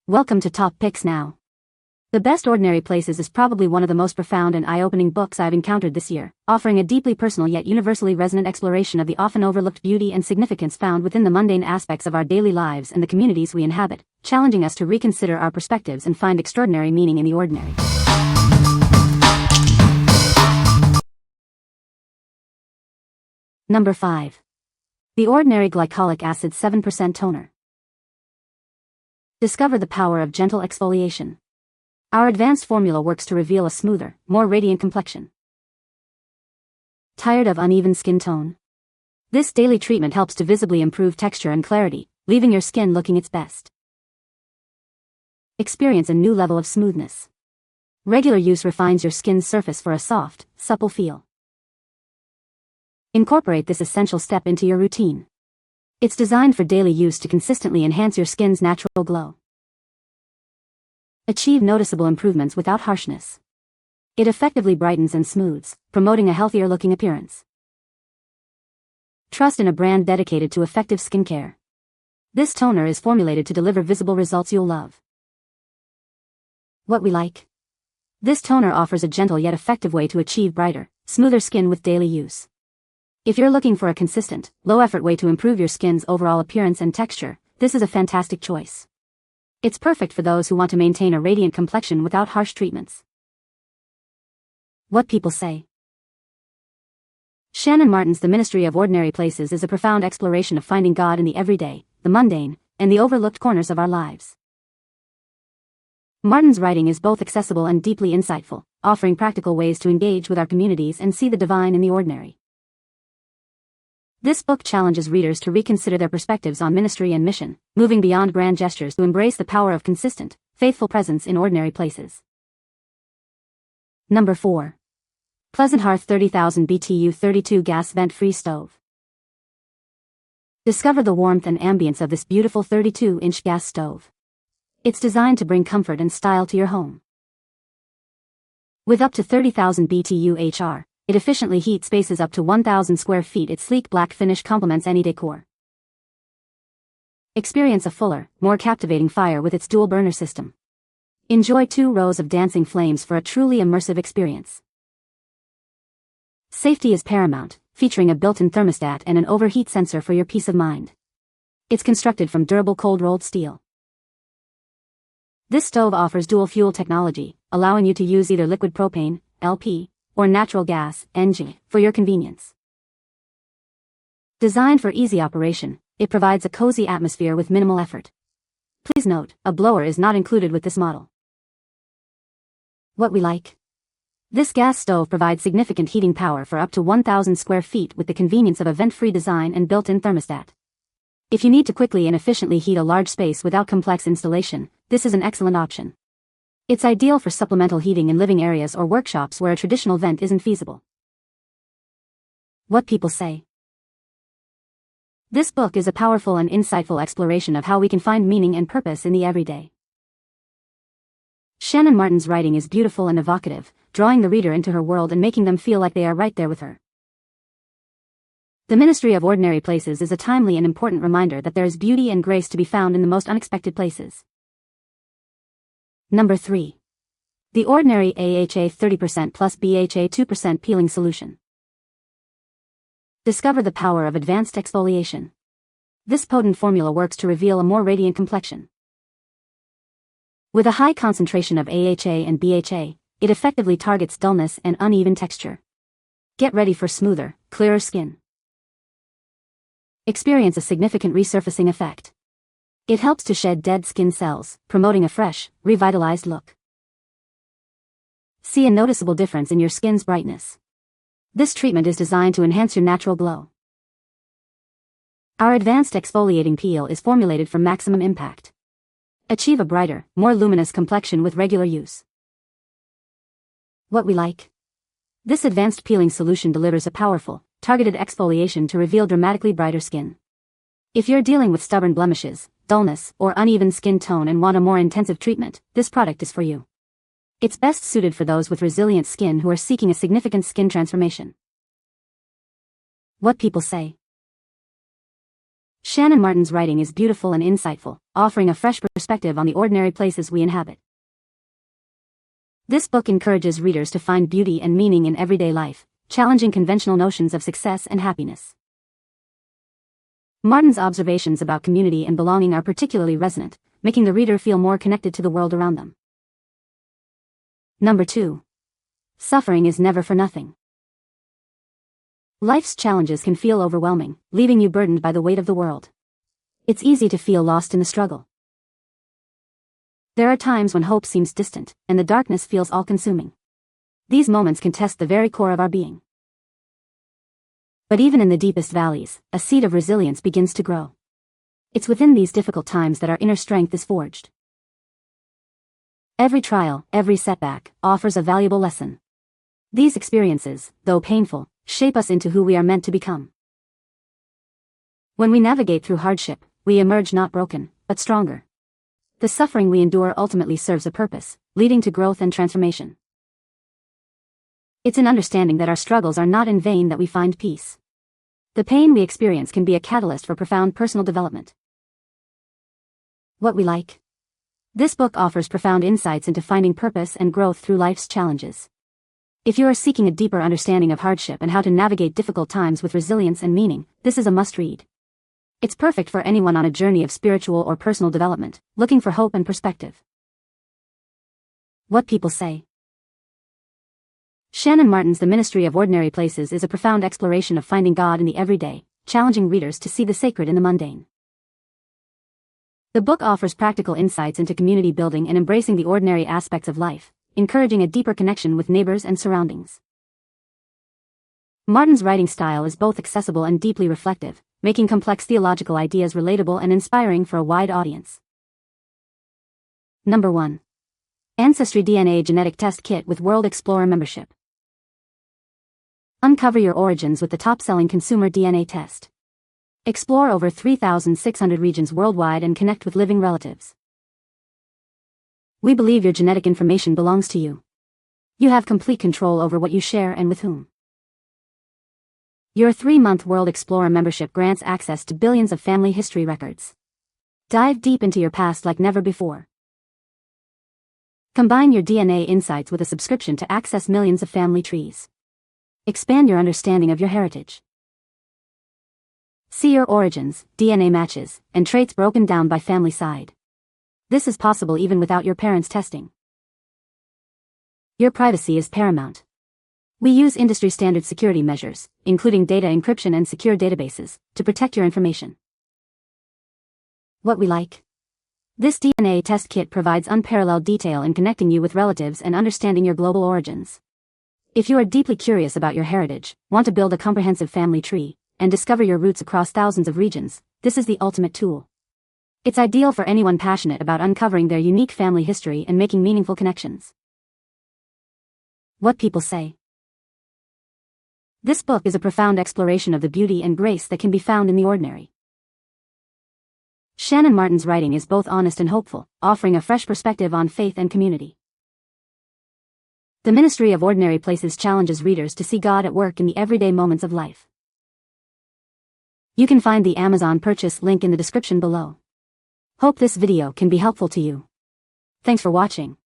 Welcome to Top Picks Now. The Best Ordinary Places is probably one of the most profound and eye-opening books I've encountered this year, offering a deeply personal yet universally resonant exploration of the often overlooked beauty and significance found within the mundane aspects of our daily lives and the communities we inhabit, challenging us to reconsider our perspectives and find extraordinary meaning in the ordinary. Number 5. The Ordinary Glycolic Acid 7% Toner. Discover the power of gentle exfoliation. Our advanced formula works to reveal a smoother, more radiant complexion. Tired of uneven skin tone? This daily treatment helps to visibly improve texture and clarity, leaving your skin looking its best. Experience a new level of smoothness. Regular use refines your skin's surface for a soft, supple feel. Incorporate this essential step into your routine. It's designed for daily use to consistently enhance your skin's natural glow. Achieve noticeable improvements without harshness. It effectively brightens and smooths, promoting a healthier-looking appearance. Trust in a brand dedicated to effective skincare. This toner is formulated to deliver visible results you'll love. What we like? This toner offers a gentle yet effective way to achieve brighter, smoother skin with daily use. If you're looking for a consistent, low-effort way to improve your skin's overall appearance and texture, this is a fantastic choice. It's perfect for those who want to maintain a radiant complexion without harsh treatments. What people say. Shannon Martin's The Ministry of Ordinary Places is a profound exploration of finding God in the everyday, the mundane, and the overlooked corners of our lives. Martin's writing is both accessible and deeply insightful, offering practical ways to engage with our communities and see the divine in the ordinary. This book challenges readers to reconsider their perspectives on ministry and mission, moving beyond grand gestures to embrace the power of consistent, faithful presence in ordinary places. Number 4. Pleasant Hearth 30,000 BTU 32 Gas Vent-Free Stove. Discover the warmth and ambience of this beautiful 32-inch gas stove. It's designed to bring comfort and style to your home. With up to 30,000 BTU HR, it efficiently heats spaces up to 1,000 square feet. Its sleek black finish complements any decor. Experience a fuller, more captivating fire with its dual burner system. Enjoy 2 rows of dancing flames for a truly immersive experience. Safety is paramount, featuring a built-in thermostat and an overheat sensor for your peace of mind. It's constructed from durable cold-rolled steel. This stove offers dual-fuel technology, allowing you to use either liquid propane, LP, or natural gas, NG, for your convenience. Designed for easy operation, it provides a cozy atmosphere with minimal effort. Please note, a blower is not included with this model. What we like? This gas stove provides significant heating power for up to 1,000 square feet with the convenience of a vent-free design and built-in thermostat. If you need to quickly and efficiently heat a large space without complex installation, this is an excellent option. It's ideal for supplemental heating in living areas or workshops where a traditional vent isn't feasible. What people say. This book is a powerful and insightful exploration of how we can find meaning and purpose in the everyday. Shannon Martin's writing is beautiful and evocative, drawing the reader into her world and making them feel like they are right there with her. The Ministry of Ordinary Places is a timely and important reminder that there is beauty and grace to be found in the most unexpected places. Number 3. The Ordinary AHA 30% plus BHA 2% Peeling Solution. Discover the power of advanced exfoliation. This potent formula works to reveal a more radiant complexion. With a high concentration of AHA and BHA, it effectively targets dullness and uneven texture. Get ready for smoother, clearer skin. Experience a significant resurfacing effect. It helps to shed dead skin cells, promoting a fresh, revitalized look. See a noticeable difference in your skin's brightness. This treatment is designed to enhance your natural glow. Our advanced exfoliating peel is formulated for maximum impact. Achieve a brighter, more luminous complexion with regular use. What we like? This advanced peeling solution delivers a powerful, targeted exfoliation to reveal dramatically brighter skin. If you're dealing with stubborn blemishes, dullness, or uneven skin tone and want a more intensive treatment, this product is for you. It's best suited for those with resilient skin who are seeking a significant skin transformation. What people say. Shannon Martin's writing is beautiful and insightful, offering a fresh perspective on the ordinary places we inhabit. This book encourages readers to find beauty and meaning in everyday life, challenging conventional notions of success and happiness. Martin's observations about community and belonging are particularly resonant, making the reader feel more connected to the world around them. Number 2. Suffering is never for nothing. Life's challenges can feel overwhelming, leaving you burdened by the weight of the world. It's easy to feel lost in the struggle. There are times when hope seems distant, and the darkness feels all-consuming. These moments can test the very core of our being. But even in the deepest valleys, a seed of resilience begins to grow. It's within these difficult times that our inner strength is forged. Every trial, every setback, offers a valuable lesson. These experiences, though painful, shape us into who we are meant to become. When we navigate through hardship, we emerge not broken, but stronger. The suffering we endure ultimately serves a purpose, leading to growth and transformation. It's in understanding that our struggles are not in vain that we find peace. The pain we experience can be a catalyst for profound personal development. What we like. This book offers profound insights into finding purpose and growth through life's challenges. If you are seeking a deeper understanding of hardship and how to navigate difficult times with resilience and meaning, this is a must-read. It's perfect for anyone on a journey of spiritual or personal development, looking for hope and perspective. What people say. Shannon Martin's The Ministry of Ordinary Places is a profound exploration of finding God in the everyday, challenging readers to see the sacred in the mundane. The book offers practical insights into community building and embracing the ordinary aspects of life, encouraging a deeper connection with neighbors and surroundings. Martin's writing style is both accessible and deeply reflective, making complex theological ideas relatable and inspiring for a wide audience. Number 1. ANCESTRYDNA Genetic Test Kit with World Explorer Membership. Uncover your origins with the top-selling consumer DNA test. Explore over 3,600 regions worldwide and connect with living relatives. We believe your genetic information belongs to you. You have complete control over what you share and with whom. Your 3-month World Explorer membership grants access to billions of family history records. Dive deep into your past like never before. Combine your DNA insights with a subscription to access millions of family trees. Expand your understanding of your heritage. See your origins, DNA matches, and traits broken down by family side. This is possible even without your parents' testing. Your privacy is paramount. We use industry-standard security measures, including data encryption and secure databases, to protect your information. What we like. This DNA test kit provides unparalleled detail in connecting you with relatives and understanding your global origins. If you are deeply curious about your heritage, want to build a comprehensive family tree, and discover your roots across thousands of regions, this is the ultimate tool. It's ideal for anyone passionate about uncovering their unique family history and making meaningful connections. What people say. This book is a profound exploration of the beauty and grace that can be found in the ordinary. Shannon Martin's writing is both honest and hopeful, offering a fresh perspective on faith and community. The Ministry of Ordinary Places challenges readers to see God at work in the everyday moments of life. You can find the Amazon purchase link in the description below. Hope this video can be helpful to you. Thanks for watching.